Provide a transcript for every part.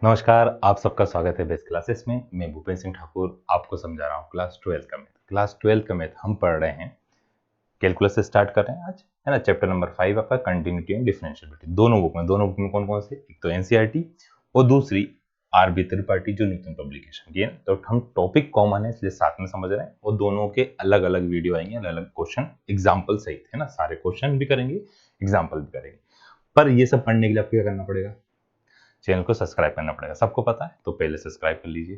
नमस्कार, आप सबका स्वागत है बेस्ट क्लासेस में। मैं भूपेंद्र सिंह ठाकुर आपको समझा रहा हूँ क्लास 12 का मैथ। क्लास 12 का मैथ हम पढ़ रहे हैं, कैलकुलस से स्टार्ट कर रहे हैं आज, है ना। चैप्टर नंबर 5 आपका कंटिन्यूटी एंड डिफरेंशिएबिलिटी। दोनों बुक में कौन कौन से, एक तो एनसीईआरटी और दूसरी आरबी त्रिपाठी जो न्यूटन पब्लिकेशन की है। तो हम टॉपिक कॉमन है इसलिए साथ में समझ रहे हैं, और दोनों के अलग अलग वीडियो आएंगे, अलग अलग क्वेश्चन एग्जाम्पल सहित, है ना। सारे क्वेश्चन भी करेंगे, एग्जाम्पल भी करेंगे। पर ये सब पढ़ने के लिए आपको क्या करना पड़ेगा, चैनल को सब्सक्राइब करना पड़ेगा। सबको पता है तो पहले सब्सक्राइब कर लीजिए।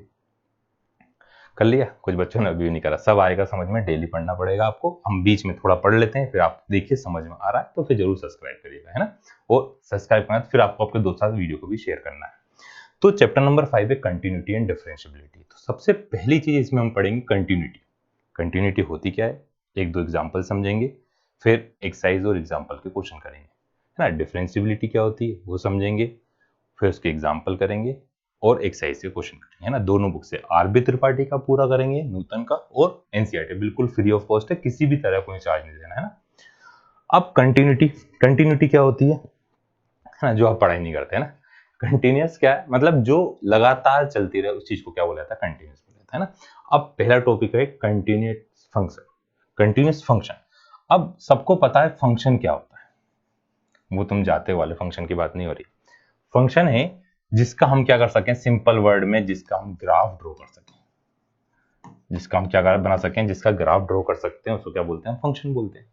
कर लिया? कुछ बच्चों ने अभी नहीं करा। सब आएगा समझ में, डेली पढ़ना पड़ेगा आपको। हम बीच में थोड़ा पढ़ लेते हैं, फिर आप देखिए समझ में आ रहा है तो फिर जरूर सब्सक्राइब करिएगा, है ना। और सब्सक्राइब करना फिर आपको आपके दोस्तों साथ वीडियो को भी शेयर करना है। तो चैप्टर नंबर 5 है कंटिन्यूटी एंड डिफरेंशिएबिलिटी। तो सबसे पहली चीज इसमें हम पढ़ेंगे कंटिन्यूटी। कंटिन्यूटी होती क्या है, एक दो एग्जाम्पल समझेंगे, फिर एक्सरसाइज और एग्जाम्पल के क्वेश्चन करेंगे, है ना। डिफरेंशिएबिलिटी क्या होती है वो समझेंगे, फिर उसके एग्जाम्पल करेंगे और एक्सरसाइज के क्वेश्चन करेंगे, है ना। दोनों बुक से आरबी त्रिपाठी का पूरा करेंगे, न्यूटन का, और एनसीईआरटी बिल्कुल फ्री ऑफ कॉस्ट है, किसी भी तरह कोई चार्ज नहीं देना, है ना। अब कंटिन्यूटी, कंटिन्यूटी क्या होती है ना, जो आप पढ़ाई नहीं करते, है ना। कंटिन्यूस क्या है, मतलब जो लगातार चलती रहे उस चीज को क्या बोला जाता है, कंटिन्यूस बोला जाता है ना। अब पहला टॉपिक है कंटिन्यूस फंक्शन। कंटिन्यूस फंक्शन, अब सबको पता है फंक्शन क्या होता है, वो तुम जाते वाले फंक्शन की बात नहीं हो रही। फंक्शन है जिसका हम क्या कर सकें, सिंपल वर्ड में जिसका हम ग्राफ ड्रॉ कर सकें, जिसका हम क्या बना सकें, जिसका ग्राफ ड्रॉ कर सकते हैं उसको क्या बोलते हैं, फंक्शन बोलते हैं।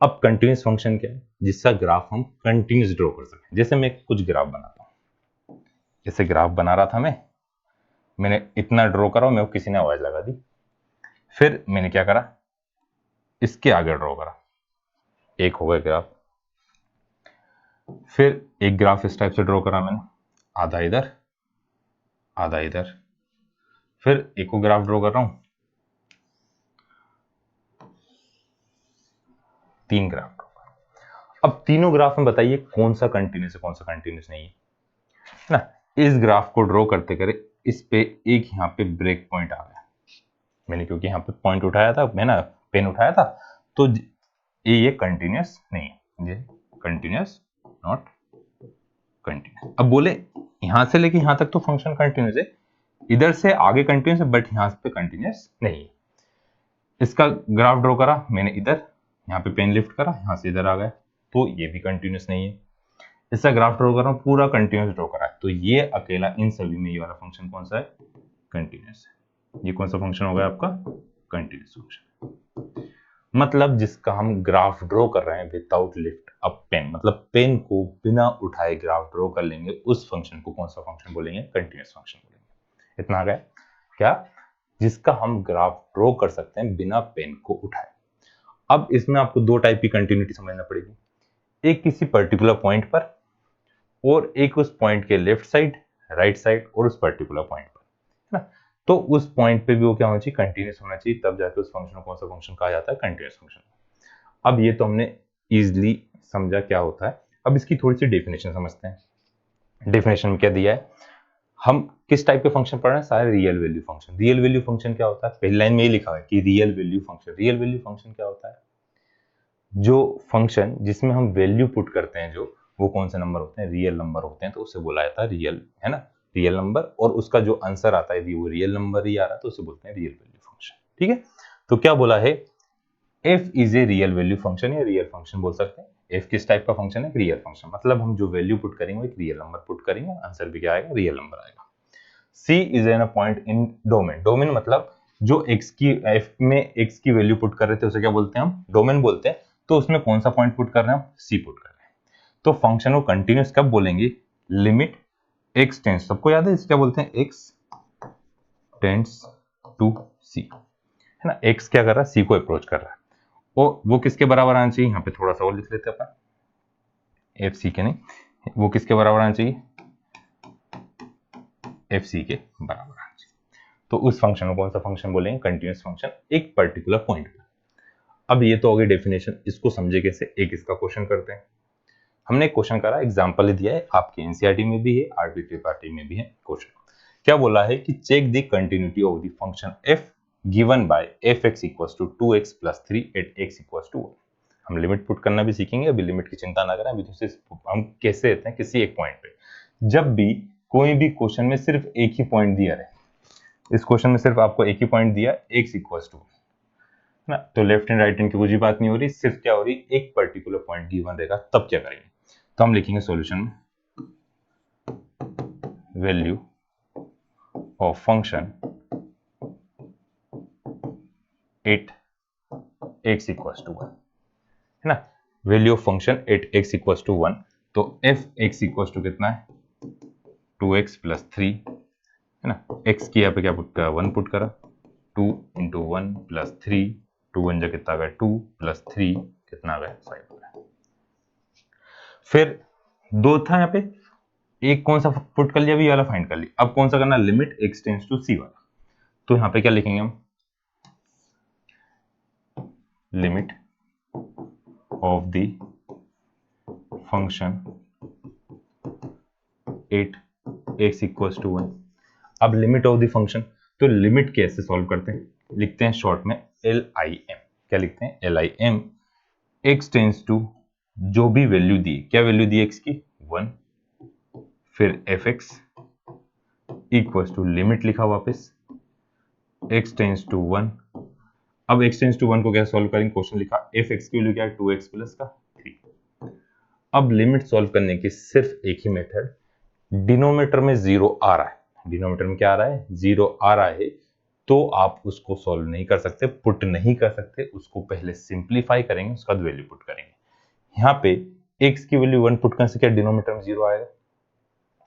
अब कंटिन्यूस फंक्शन क्या है, जिसका ग्राफ हम कंटिन्यूस ड्रॉ कर सकें। जैसे मैं कुछ ग्राफ बनाता हूं, जैसे ग्राफ बना रहा था मैंने इतना ड्रॉ करा, मेरे को किसी ने आवाज लगा दी, फिर मैंने क्या करा, इसके आगे ड्रॉ करा, एक हो गया ग्राफ। फिर एक ग्राफ इस टाइप से ड्रॉ करा मैंने, आधा इधर आधा इधर। फिर एक को ग्राफ ड्रॉ कर रहा हूं, 3 ग्राफ ड्रॉ कर। अब तीनों ग्राफ में बताइए कौन सा कंटिन्यूस है, कौन सा कंटिन्यूस नहीं है ना। इस ग्राफ को ड्रॉ करते करे इस पे एक यहाँ पे ब्रेक पॉइंट आ गया, मैंने क्योंकि यहाँ पे पॉइंट उठाया था, मैं ना पेन उठाया था, तो ये कंटिन्यूस नहीं है, ये कंटिन्यूस नॉट कंटिन्यूस। अब बोले यहां से लेके यहां तक तो फंक्शन कंटिन्यूस है, इधर से आगे कंटिन्यूस है बट यहां पे कंटिन्यूस नहीं है। इसका ग्राफ ड्रॉ करा मैंने इधर, यहाँ पे पेन लिफ्ट करा, यहां से इधर आ गया, तो ये भी कंटिन्यूस नहीं है। इसका ग्राफ ड्रॉ कर रहा हूं, पूरा कंटिन्यूस ड्रॉ करा है, तो ये अकेला इन सभी में ये वाला फंक्शन कौन सा है, कंटिन्यूस है। ये कौन सा फंक्शन हो गया आपका, कंटिन्यूस फंक्शन। मतलब जिसका हम ग्राफ ड्रॉ कर रहे हैं विदाउट लिफ्ट अ पेन, मतलब पेन को बिना उठाए ग्राफ ड्रॉ कर लेंगे, उस फंक्शन को कौन सा फंक्शन बोलेंगे, कंटिन्यूस फंक्शन बोलेंगे। इतना आ गया क्या, जिसका हम ग्राफ ड्रॉ कर सकते हैं बिना पेन को उठाए। अब इसमें आपको दो टाइप की कंटिन्यूटी समझना पड़ेगी, एक किसी पर्टिकुलर पॉइंट पर, और एक उस पॉइंट के लेफ्ट साइड, राइट साइड, और उस पर्टिकुलर पॉइंट पर, है ना। तो उस पॉइंट पे भी वो क्या होना चाहिए, कंटिन्यूस होना चाहिए, तब जाके उस फंक्शन को कौन सा फंक्शन कहा जाता है, कंटिन्यूस फंक्शन। अब ये तो हमने इजिली समझा क्या होता है। अब इसकी थोड़ी सी डेफिनेशन समझते हैं। डेफिनेशन में क्या दिया है, हम किस टाइप के फंक्शन पढ़ रहे हैं, सारे real value function. Real value function क्या होता है, पहली लाइन में ही लिखा है कि real value function. Real value function क्या होता है, जो फंक्शन जिसमें हम वैल्यू पुट करते हैं, जो वो कौन से नंबर होते हैं, रियल नंबर होते हैं, तो उसे बोला जाता है रियल, है ना, रियल नंबर। और उसका जो आंसर आता है यदि वो रियल नंबर ही आ रहा है तो उसे बोलते हैं रियल वैल्यू फंक्शन। ठीक है, तो क्या बोला है, f is a real value function या रियल फंक्शन बोल सकते हैं। f किस टाइप का फंक्शन है, रियल फंक्शन, मतलब हम जो वैल्यू पुट करेंगे एक रियल नंबर पुट करेंगे, आंसर भी क्या आएगा, रियल नंबर आएगा। c is an a point in domain. Domain मतलब जो x की f में x की वैल्यू पुट कर रहे थे उसे क्या बोलते हैं, हम डोमेन बोलते हैं। तो उसमें कौन सा पॉइंट पुट कर रहे हैं, हम c पुट कर रहे हैं। तो फंक्शन को कंटिन्यूस कब बोलेंगे, लिमिट x टेंड्स, सबको याद है इसे क्या बोलते हैं, x टेंड्स टू c, है ना। x क्या कर रहा है, c को अप्रोच कर रहा है, वो किसके बराबर आना चाहिए, यहाँ पे थोड़ा सा और लिख लेते हैं अपन, एफ सी के नहीं, वो किसके बराबर आना चाहिए, एफ सी के बराबर आना चाहिए। तो उस फंक्शन को कौन सा फंक्शन बोलेंगे, कंटिन्यूस फंक्शन, एक पर्टिकुलर पॉइंट पर। अब ये तो हो गई डेफिनेशन, इसको समझे कैसे, एक इसका क्वेश्चन करते हैं। हमने एक क्वेश्चन करा, एग्जांपल दिया है, आपके एनसीईआरटी में भी है, आरबी त्रिपाठी में भी है। क्वेश्चन क्या बोला है कि check the continuity of the function F given by F X equals to 2x + 3 at x equals to 1। हम लिमिट पुट करना भी सीखेंगे, अभी लिमिट की चिंता ना करें, अभी तो सिर्फ हम कैसे देते हैं किसी एक पॉइंट पे। जब भी कोई भी क्वेश्चन में सिर्फ एक ही पॉइंट दिया है, इस क्वेश्चन में सिर्फ आपको एक ही पॉइंट दिया, x इक्वल्स टू ना, तो लेफ्ट हैंड राइट हैंड की कोई बात नहीं हो रही, सिर्फ क्या हो रही, एक पर्टिकुलर पॉइंट गिवन रहेगा, तब क्या करेंगे, तो हम लिखेंगे सॉल्यूशन में value of function at x equals to 1 है ना, value of function at x equals to 1, तो f x इक्वल्स टू कितना है 2x प्लस 3 है ना, x की यहाँ पे क्या पुट करा 1 पुट करा, 2 इंटू 1 प्लस 3, 2 1 जा कितना आ गया 2 प्लस 3 कितना आ गया 5 आ गया। फिर दो था यहाँ पे, एक कौन सा पुट कर लिया, अभी वाला फाइंड कर लिया, अब कौन सा करना, limit x tends to c वाला, तो यहाँ पे क्या लिखेंगे हम, limit of the function at x equals to 1। अब लिमिट ऑफ द फंक्शन, तो लिमिट कैसे सॉल्व करते हैं, लिखते हैं शॉर्ट में LIM, क्या लिखते हैं LIM, x टेंड्स टू जो भी वैल्यू दी, क्या वैल्यू दी x की 1, फिर fx इक्वल्स टू लिमिट लिखा वापस x टेंड्स टू 1, अब x टेंड्स टू 1 को क्या सॉल्व करेंगे, क्वेश्चन लिखा fx की वैल्यू क्या है 2x प्लस का 3। अब लिमिट सॉल्व करने की सिर्फ एक ही मेथड, डिनोमिनेटर में 0 आ रहा है, डिनोमिनेटर में क्या आ रहा है 0 आ रहा है, तो आप उसको सॉल्व नहीं कर सकते, पुट नहीं कर सकते, उसको पहले सिंप्लीफाई करेंगे, उसके बाद वैल्यू पुट करेंगे। यहाँ पे x की वैल्यू 1 पुट करने से क्या डिनोमिनेटर में 0 आएगा,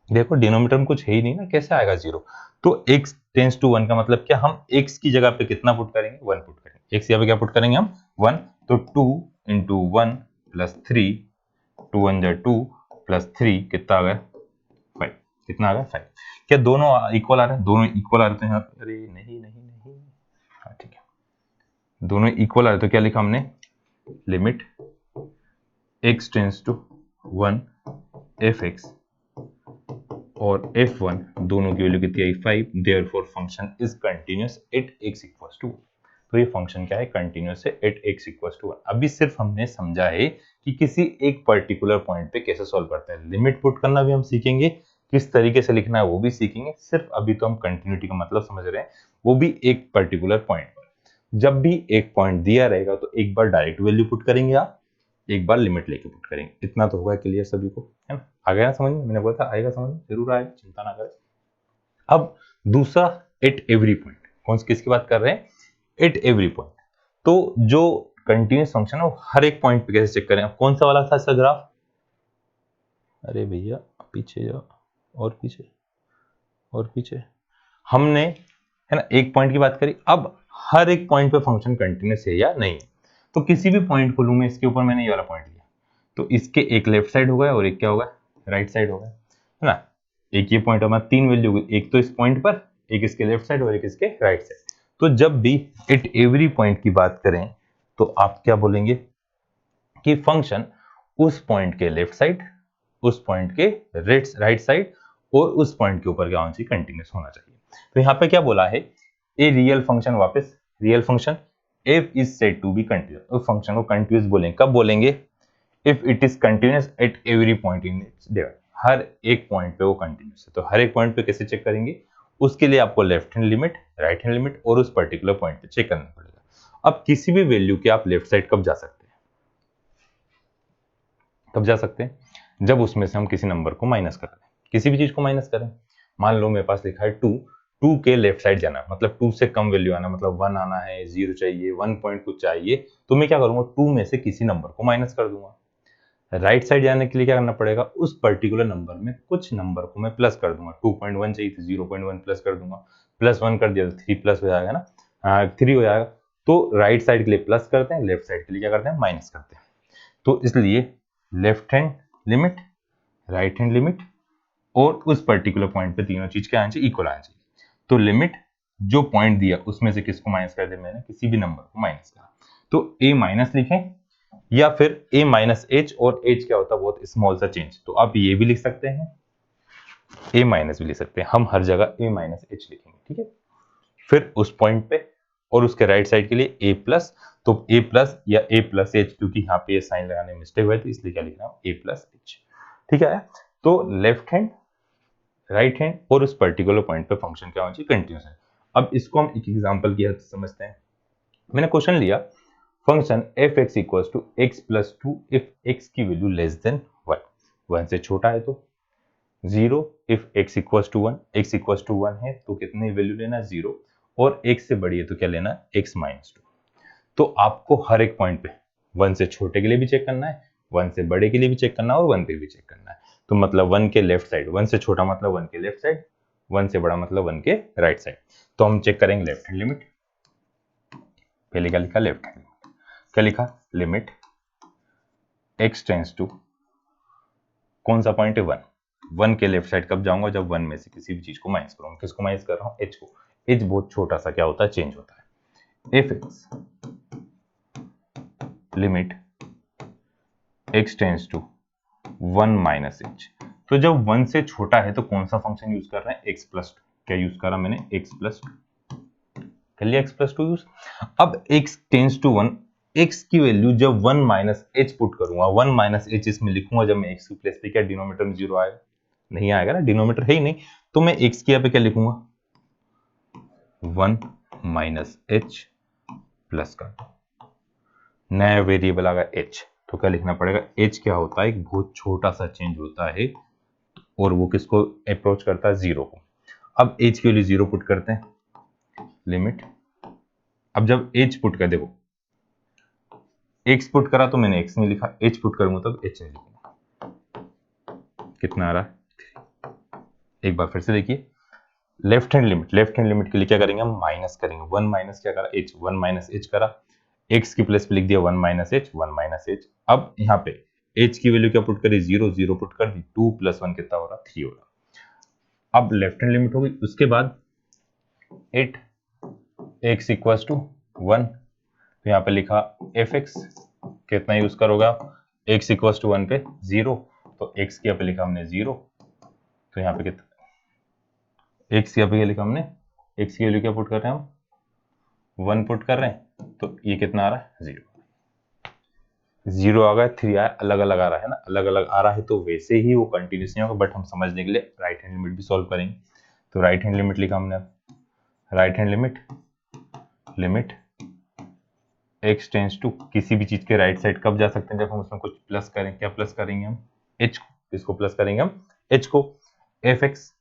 देखो डिनोमिनेटर में कुछ है ही नहीं ना, कैसे आएगा 0, तो x टेंड्स टू 1 का मतलब क्या, हम x की जगह पे कितना पुट करेंगे 1 पुट करेंगे, x की जगह पे क्या पुट करेंगे हम 1, तो 2 इंटू 1 प्लस 3, 2 1 जा 2 प्लस 3 कितना आ गया 5, कितना आ गया 5, क्या दोनों इक्वल आ रहे हैं, दोनों इक्वल आ रहे हैं यहाँ पे, अरे नहीं नहीं नहीं, हाँ ठीक है, दोनों इक्वल आ रहे, तो क्या लिखा हमने, limit x tends to 1 fx और f1 दोनों की वैल्यू कितनी आई 5, therefore function is continuous at x equals to 1, तो ये फंक्शन क्या है कंटीन्यूअस है एट x इक्वल्स टू 1। अभी सिर्फ हमने समझा है कि किसी एक पर्टिकुलर पॉइंट पे कैसे सॉल्व करते हैं, लिमिट पुट करना भी हम सीखेंगे, किस तरीके से लिखना है वो भी सीखेंगे, सिर्फ अभी तो हम कंटिन्यूटी का मतलब समझ रहे हैं, वो भी एक पर्टिकुलर पॉइंट पर। जब भी एक पॉइंट दिया रहेगा तो एक बार डायरेक्ट वैल्यू पुट करेंगे आप, एक बार लिमिट लेके पुट करेंगे, इतना तो होगा क्लियर सभी को, है ना, आ गया समझ में, मैंने बोला था आएगा समझ में, जरूर आएगा, चिंता ना करें। अब दूसरा एट एवरी पॉइंट, कौन किसकी बात कर रहे हैं, एट एवरी पॉइंट, तो जो कंटिन्यूअस फंक्शन है वो हर एक पॉइंट पे कैसे चेक करें, अब कौन सा वाला था इसका ग्राफ, अरे भैया पीछे जाओ, और पीछे और पीछे, हमने है ना एक पॉइंट की बात करी, अब हर एक पॉइंट पे फंक्शन कंटिन्यूअस है या नहीं, तो किसी भी पॉइंट को लूं मैं, इसके ऊपर मैंने ये वाला पॉइंट लिया, तो इसके एक लेफ्ट साइड हो गया और एक क्या होगा राइट साइड हो गया, है ना, एक ये पॉइंट हमारा तीन वैल्यू हुई, एक तो इस पॉइंट पर, एक इसके लेफ्ट साइड और एक इसके राइट साइड, तो जब भी एट एवरी पॉइंट की बात करें तो आप क्या बोलेंगे कि फंक्शन उस पॉइंट के लेफ्ट साइड, उस पॉइंट के राइट साइड और उस पॉइंट के ऊपर क्या होना चाहिए कंटिन्यूअस होना चाहिए। तो यहाँ पे क्या बोला है, ए रियल फंक्शन, वापस real function f is said to be continuous, उस फंक्शन को कंटिन्यूअस बोलेंगे, कब बोलेंगे, if it is continuous at every point in its divide, हर एक पॉइंट पे वो कंटिन्यूअस है, तो हर एक पॉइंट पे कैसे चेक करेंगे, उसके लिए आपको left hand limit, right hand limit और उस पर्टिकुलर पॉइंट पे चेक करना पड़ेगा। अब किसी भी वैल्यू के आप लेफ्ट साइड कब जा सकते हैं, कब जा सकते हैं, जब उसमें से हम किसी नंबर को माइनस कर रहे हैं, किसी भी चीज को माइनस करें, मान लो मेरे पास लिखा है 2, 2 के लेफ्ट साइड जाना, मतलब 2 से कम वैल्यू आना, मतलब 1 आना है, 0 चाहिए, 1 पॉइंट कुछ चाहिए, तो मैं क्या करूंगा 2 में से किसी नंबर को माइनस कर दूंगा। राइट साइड जाने के लिए क्या करना पड़ेगा, उस पर्टिकुलर नंबर में कुछ नंबर को मैं प्लस कर दूंगा, 2.1 चाहिए तो 0.1 प्लस कर दूंगा, प्लस 1 कर दिया तो 3 प्लस हो जाएगा ना, 3 हो जाएगा, तो राइट साइड के लिए प्लस करते हैं, लेफ्ट साइड के लिए क्या करते हैं माइनस करते हैं, तो इसलिए left hand limit, right hand limit और उस पर्टिकुलर पॉइंट पे तीनों चीज क्या आना चाहिए, इक्वल आना चाहिए, तो लिमिट जो पॉइंट दिया उसमें से किसको माइनस कर दे, मैंने किसी भी नंबर को माइनस करा, तो a माइनस लिखें या फिर a माइनस एच, और h क्या होता है बहुत स्मॉल सा चेंज, तो आप ये भी लिख सकते हैं, a माइनस भी लिख सकते हैं, हम हर जगह a माइनस एच लिखेंगे, ठीक है, फिर उस पॉइंट पे और उसके राइट साइड के लिए a प्लस, तो a प्लस या a प्लस एच, क्योंकि यहाँ पे साइन लगाने में मिस्टेक हुई थी इसलिए क्या लिख रहा हूँ a प्लस एच, ठीक है, तो लेफ्ट हैंड राइट हैंड और उस पर्टिकुलर पॉइंट पे फंक्शन क्या होना चाहिए, कंटिन्यूस है। अब इसको हम एक एग्जांपल की हेल्प से समझते हैं। मैंने क्वेश्चन लिया function F X equals to X plus two if X की वैल्यू लेस देन 1, 1 से छोटा है तो 0, if x equals to 1, x equals to 1 है तो कितनी वैल्यू लेना है 0, और x से बड़ी है तो क्या लेना है x माइनस 2। तो आपको हर एक पॉइंट पे 1 से छोटे के लिए भी चेक करना है, 1 से बड़े के लिए भी चेक करना है और 1 पे भी चेक करना है। तो मतलब 1 के लेफ्ट साइड, 1 से छोटा मतलब 1 के लेफ्ट साइड, 1 से बड़ा मतलब 1 के राइट साइड। तो हम चेक करेंगे लेफ्ट हैंड लिमिट। पहले क्या लिखा, लेफ्ट हैंड लिमिट क्या लिखा, लिमिट x टेंड्स टू, कौन सा पॉइंट है 1, 1 के लेफ्ट साइड कब जाऊंगा, जब 1 में से किसी भी चीज को माइनस करूंगा। किसको माइनस कर रहा हूं, h को। h बहुत छोटा सा क्या होता है, चेंज होता है। if x limit x tends to 1 minus h, तो जब 1 से छोटा है तो कौन सा फंक्शन यूज कर रहे हैं, x प्लस टू। क्या यूज करा मैंने, x प्लस टू, कर लिया x प्लस टू यूज। अब x टेंड्स टू 1, x की वैल्यू जब 1 माइनस h पुट करूंगा, 1 माइनस h इसमें लिखूंगा, जब मैं x की प्लेस पे, क्या डिनोमिनेटर में 0 आएगा, नहीं आएगा ना, डिनोमिनेटर है ही नहीं। तो मैं x की यहाँ पे क्या लिखूंगा, 1 माइनस h प्लस का नया वेरिएबल आ गया h, तो क्या लिखना पड़ेगा, h क्या होता है, एक बहुत छोटा सा चेंज होता है और वो किसको अप्रोच करता है, 0 को। अब h के लिए 0 पुट करते हैं, लिमिट। अब जब h पुट कर, देखो x पुट करा तो मैंने x नहीं लिखा, h पुट करूंगा तब h नहीं लिखूंगा। कितना आ रहा है, एक बार फिर से देखिए, left hand limit, left hand limit के लिए क्या करेंगे, हम माइनस करेंगे। 1 माइनस क्या करा, h, 1 माइनस h करा, x की प्लेस पे लिख दिया 1 माइनस h, 1 माइनस h। अब यहाँ पे h की वैल्यू क्या पुट करी, 0, 0 पुट कर दी, 2 प्लस 1 कितना हो रहा, 3 हो रहा। अब लेफ्ट हैंड लिमिट हो गई। उसके बाद 8 x इक्वल्स टू 1, तो यहाँ पे लिखा fx, कितना यूज करोगा, x इक्वल्स टू 1 पे 0, तो x की यहाँ पे लिखा हमने 0, तो यहाँ पे कितना, x यहाँ पे लिखा हमने, x की वैल्यू क्या पुट कर रहे हैं हम, 1 पुट कर रहे हैं, तो ये कितना आ रहा है, 0, 0 आ गया, 3 आया, अलग अलग आ रहा है ना, अलग अलग आ रहा है तो वैसे ही वो कंटिन्यूस नहीं होगा, बट हम समझने के लिए राइट हैंड लिमिट भी सॉल्व करेंगे। तो राइट हैंड लिमिट लिखा हमने, right hand limit, limit x tends to, किसी भी चीज के राइट साइड कब जा सकते हैं, जब हम उसमें कुछ प्लस करें। क्या प्लस करेंगे हम, h को, किसको प्लस करेंगे हम, h को, fx।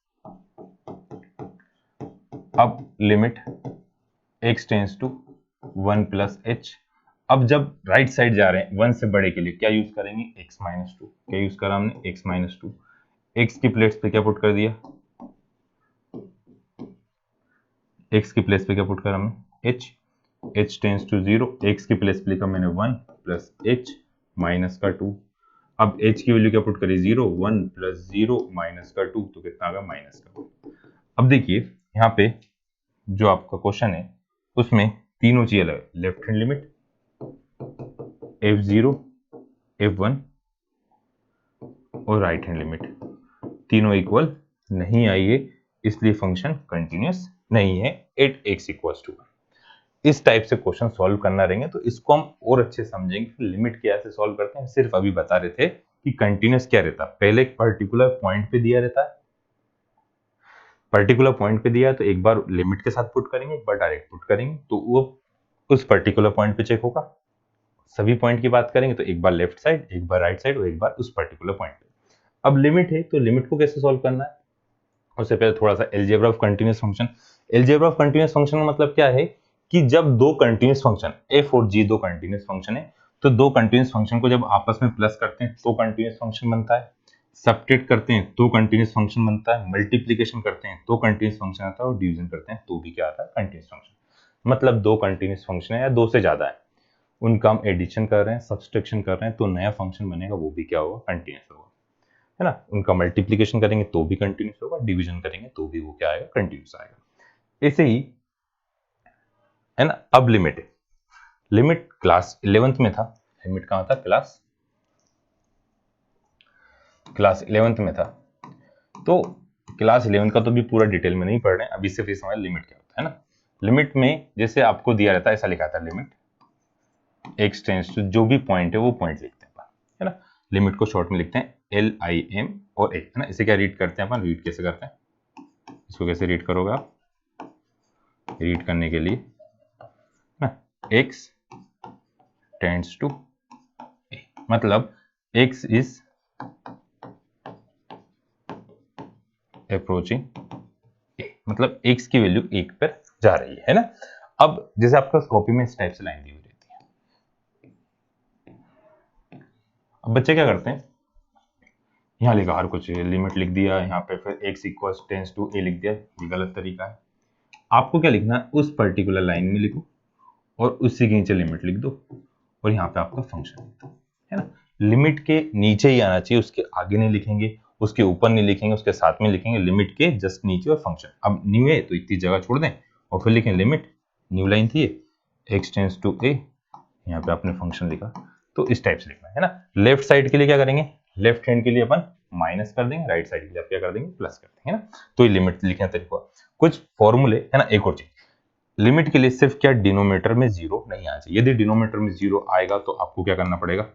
अब limit x tends to 1 plus h। अब जब राइट साइड जा रहे हैं 1 से बड़े के लिए क्या यूज करेंगे, x माइनस टू। क्या यूज करा हमने, x माइनस टू। x की प्लेस पे क्या पुट कर दिया, x की प्लेस पे क्या पुट करा हमने, h, h tends to 0, x की प्लेस पे लिखा मैंने 1 प्लस h माइनस का 2। अब h की वैल्यू क्या पुट करी, 0, 1 प्लस 0 माइनस का 2, तो कितना आ गया, माइनस का 2। अब देखिए यहाँ पे जो आपका क्वेश्चन है उसमें तीनों चीजें अलग है, left hand limit, f0, f1 और राइट हैंड लिमिट, तीनों इक्वल नहीं आई है, इसलिए फंक्शन कंटिन्यूअस नहीं है एट x इक्वल्स टू 1। इस टाइप से क्वेश्चन सॉल्व करना रहेंगे तो इसको हम और अच्छे समझेंगे कि लिमिट कैसे सॉल्व करते हैं। सिर्फ अभी बता रहे थे कि कंटिन्यूअस क्या रहता है, पहले एक पर्टिकुलर पॉइंट पे दिया रहता है, पर्टिकुलर पॉइंट पे दिया है तो एक बार लिमिट के साथ पुट करेंगे, एक बार डायरेक्ट पुट करेंगे, तो वो उस पर्टिकुलर पॉइंट पे चेक होगा। सभी पॉइंट की बात करेंगे तो एक बार लेफ्ट साइड, एक बार राइट साइड और एक बार उस पर्टिकुलर पॉइंट पे। अब लिमिट है तो लिमिट को कैसे सॉल्व करना है, उससे पहले थोड़ा सा algebra of continuous function. Algebra of continuous function का मतलब क्या है कि जब दो कंटीन्यूअस फंक्शन f और g दो कंटीन्यूअस फंक्शन है, तो दो कंटीन्यूअस फंक्शन को जब आपस में प्लस करते हैं तो कंटीन्यूअस फंक्शन बनता है, सब्ट्रैक्ट करते हैं तो कंटीन्यूअस फंक्शन बनता है, मल्टीप्लीकेशन करते हैं तो कंटीन्यूअस फंक्शन आता है और डिवीजन करते हैं तो भी क्या आता है, कंटीन्यूअस फंक्शन। मतलब दो कंटीन्यूअस फंक्शन है या दो से ज्यादा है, उनका हम एडिशन कर रहे हैं, सब्सट्रैक्शन कर रहे हैं, तो नया फंक्शन बनेगा, वो भी क्या होगा, कंटीन्यूअस होगा, है ना। उनका मल्टीप्लीकेशन करेंगे तो भी कंटिन्यूस होगा, डिवीजन करेंगे तो भी वो क्या आएगा, कंटिन्यूस आएगा। ऐसे ही है ना। अब लिमिट है, लिमिट क्लास 11th में था, लिमिट कहां था, क्लास 11th में था। तो क्लास 11 का तो भी पूरा डिटेल में नहीं पढ़ रहे हैं, अभी सिर्फ ये समझ लिमिट क्या होता है ना। लिमिट में जैसे आपको दिया रहता है, ऐसा लिखा था, लिमिट x टेंड्स टू, जो भी पॉइंट है वो पॉइंट लिखते हैं, है ना। लिमिट को शॉर्ट में लिखते हैं LIM और A, है ना। इसे क्या रीड करते हैं अपन, रीड कैसे करते हैं, इसको कैसे रीड करोगे आप, रीड करने के लिए ना x टेंड्स टू A, मतलब x इज अप्रोचिंग A, मतलब x की वैल्यू 1 पर जा रही है ना। अब जैसे आपका कॉपी में इस टाइप से लाइन दी हुई रहती है, अब बच्चे क्या करते हैं, यहाँ लिखा हर कुछ, लिमिट लिख दिया यहाँ पे, फिर x equals tends to A लिख दिया, ये गलत तरीका है। आपको क्या लिखना है, उस पर्टिकुलर लाइन में लिखो और उसी के नीचे लिमिट लिख दो और यहाँ पे आपका फंक्शन है ना। लिमिट के नीचे ही आना चाहिए, उसके आगे नहीं लिखेंगे, उसके ऊपर नहीं लिखेंगे, उसके साथ में लिखेंगे, लिमिट के जस्ट नीचे और फंक्शन। अब न्यू है तो इतनी जगह छोड़ दें और फिर लिखें लिमिट, न्यू लाइन थी x टेंड्स टू A, यहाँ पे आपने फंक्शन लिखा, तो इस टाइप से लिखना है ना। लेफ्ट साइड के लिए क्या करेंगे, लेफ्ट हैंड के लिए अपन माइनस कर देंगे, राइट साइड के लिए आप क्या कर देंगे, प्लस कर देंगे ना। तो ये लिमिट लिखने का तरीका, कुछ फॉर्मूले है ना। एक और चीज, लिमिट के लिए सिर्फ क्या डिनोमीटर में जीरो नहीं आना चाहिए, यदि डिनोमीटर में जीरो आएगा तो आपको क्या करना पड़ेगा,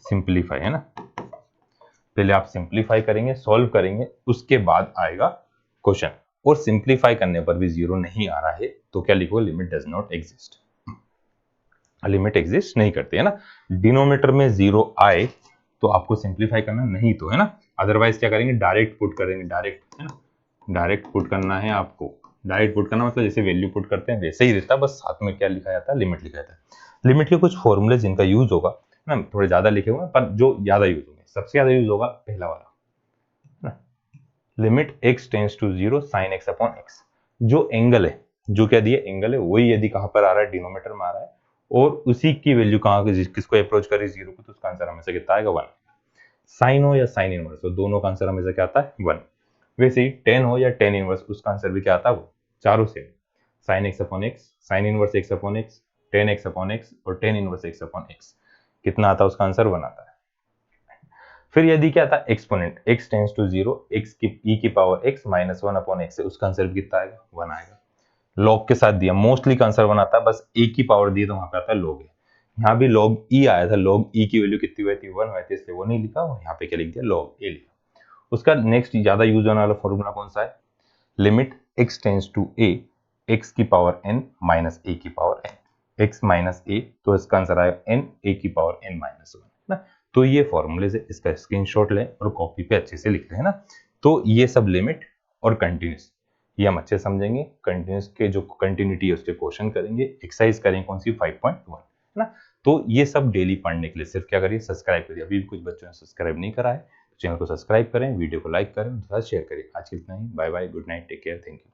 सिंप्लीफाई, है ना। पहले आप सिंप्लीफाई करेंगे, सॉल्व करेंगे, उसके बाद आएगा क्वेश्चन। और सिंप्लीफाई करने पर भी जीरो नहीं आ रहा है तो क्या लिखो, limit does not exist, limit exist नहीं करती है ना। डिनोमीटर में जीरो आए तो आपको सिंप्लीफाई करना, नहीं तो है ना, अदरवाइज क्या करेंगे, डायरेक्ट पुट करेंगे, डायरेक्ट है ना, डायरेक्ट पुट करना है आपको। डायरेक्ट पुट करना मतलब जैसे वैल्यू पुट करते हैं वैसे ही रहता, बस साथ में क्या लिखा जाता है, लिमिट लिखा जाता है। लिमिट के कुछ फॉर्मूले जिनका यूज होगा ना, थोड़े ज्यादा लिखे हुए पर जो ज्यादा यूज होंगे, सबसे ज्यादा यूज होगा पहला वाला ना, limit x tends to 0 sin x upon x। जो एंगल है, जो क्या दिया एंगल है, वही यदि कहां पर आ रहा है, डिनोमीटर में आ रहा है, और उसी की वैल्यू कहां, किसको अप्रोच करे, जीरो को, तो उसका आंसर हमेशा कितना आएगा, 1। साइन हो या साइन इनवर्स हो, दोनों का आंसर हमेशा क्या आता है, 1। वैसे ही टेन हो या टेन इनवर्स, उसका आंसर भी क्या आता है, वो चारों same, sine x upon x, sine inverse x upon x, tan x upon x और tan inverse x upon x, कितना आता है, उसका आंसर 1 आता है। फिर यदि क्या था, exponent, x tends to 0, x की e की power x minus 1 upon x है, उसका आंसर भी कितना आएगा, 1 आएगा। लॉग के साथ दिया, मोस्टली का आंसर 1 आता है, बस a की पावर दी तो वहां पे आता है लॉग है। यहाँ भी लॉग e आया था, लॉग e की वैल्यू कितनी हुई थी, 1 हुई थी, इसलिए वो नहीं लिखा, और यहाँ पे क्या लिख दिया, लॉग a लिखा। उसका नेक्स्ट ज्यादा यूज होने वाला फॉर्मूला कौन सा है, limit x tends to a, x की पावर n माइनस a की power n, x minus a, तो इसका आंसर आएगा n, a की पावर n माइनस 1 ना। तो ये फॉर्मूले से इसका स्क्रीनशॉट लें और कॉपी पे अच्छे से लिख लें, है ना। तो ये सब लिमिट और कंटिन्यूस ये हम अच्छे समझेंगे, कंटिन्यूस के जो कंटिन्यूटी है उसके क्वेश्चन करेंगे, एक्सरसाइज करेंगे कौन सी, 5.1, है ना। तो ये सब डेली पढ़ने के लिए सिर्फ क्या करिए, सब्सक्राइब करिए। अभी भी कुछ बच्चों ने सब्सक्राइब नहीं करा है, चैनल को सब्सक्राइब करें, वीडियो को लाइक करें, शेयर करें। आज के इतना ही, bye bye, good night, take care, thank you.